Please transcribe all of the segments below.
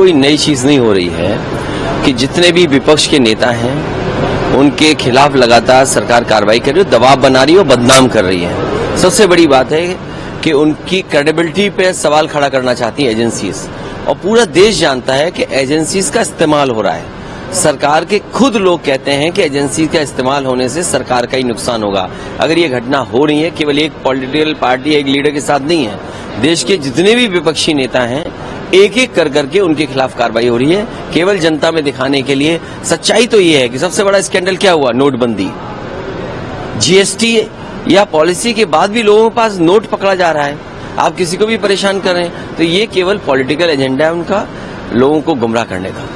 कोई नई चीज नहीं हो रही है कि जितने भी विपक्ष के नेता हैं उनके खिलाफ लगातार सरकार कार्रवाई कर रही है, दबाव बना रही है और बदनाम कर रही है। सबसे बड़ी बात है कि उनकी क्रेडिबिलिटी पे सवाल खड़ा करना चाहती है एजेंसीज, और पूरा देश जानता है कि एजेंसीज का इस्तेमाल हो रहा है। सरकार के खुद लोग कहते हैं कि एजेंसी का इस्तेमाल होने से सरकार का ही नुकसान होगा। अगर ये घटना हो रही है केवल एक पॉलिटिकल पार्टी एक लीडर के साथ नहीं है, देश के जितने भी विपक्षी नेता हैं एक एक कर करके उनके खिलाफ कार्रवाई हो रही है, केवल जनता में दिखाने के लिए। सच्चाई तो ये है कि सबसे बड़ा स्कैंडल क्या हुआ, नोटबंदी। जीएसटी या पॉलिसी के बाद भी लोगों के पास नोट पकड़ा जा रहा है। आप किसी को भी परेशान करें तो ये केवल पॉलिटिकल एजेंडा है उनका, लोगों को गुमराह करने का।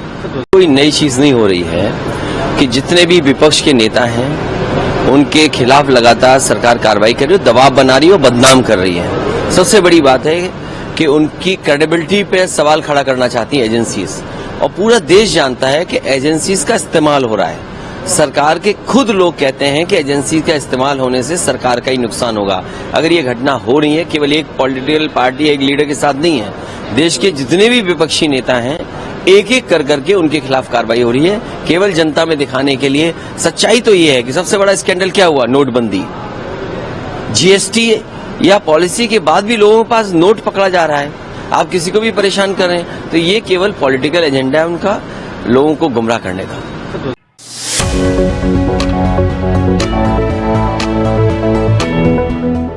कोई नई चीज नहीं हो रही है कि जितने भी विपक्ष के नेता हैं उनके खिलाफ लगातार सरकार कार्रवाई कर रही है, दबाव बना रही है और बदनाम कर रही है। सबसे बड़ी बात है कि उनकी क्रेडिबिलिटी पे सवाल खड़ा करना चाहती है एजेंसीज, और पूरा देश जानता है कि एजेंसीज का इस्तेमाल हो रहा है। सरकार के खुद लोग कहते हैं कि एजेंसी का इस्तेमाल होने से सरकार का ही नुकसान होगा। अगर ये घटना हो रही है केवल एक पॉलिटिकल पार्टी एक लीडर के साथ नहीं है, देश के जितने भी विपक्षी नेता हैं एक एक कर करके उनके खिलाफ कार्रवाई हो रही है, केवल जनता में दिखाने के लिए। सच्चाई तो ये है कि सबसे बड़ा स्कैंडल क्या हुआ, नोटबंदी। जीएसटी या पॉलिसी के बाद भी लोगों के पास नोट पकड़ा जा रहा है। आप किसी को भी परेशान करें तो ये केवल पॉलिटिकल एजेंडा है उनका, लोगों को गुमराह करने का।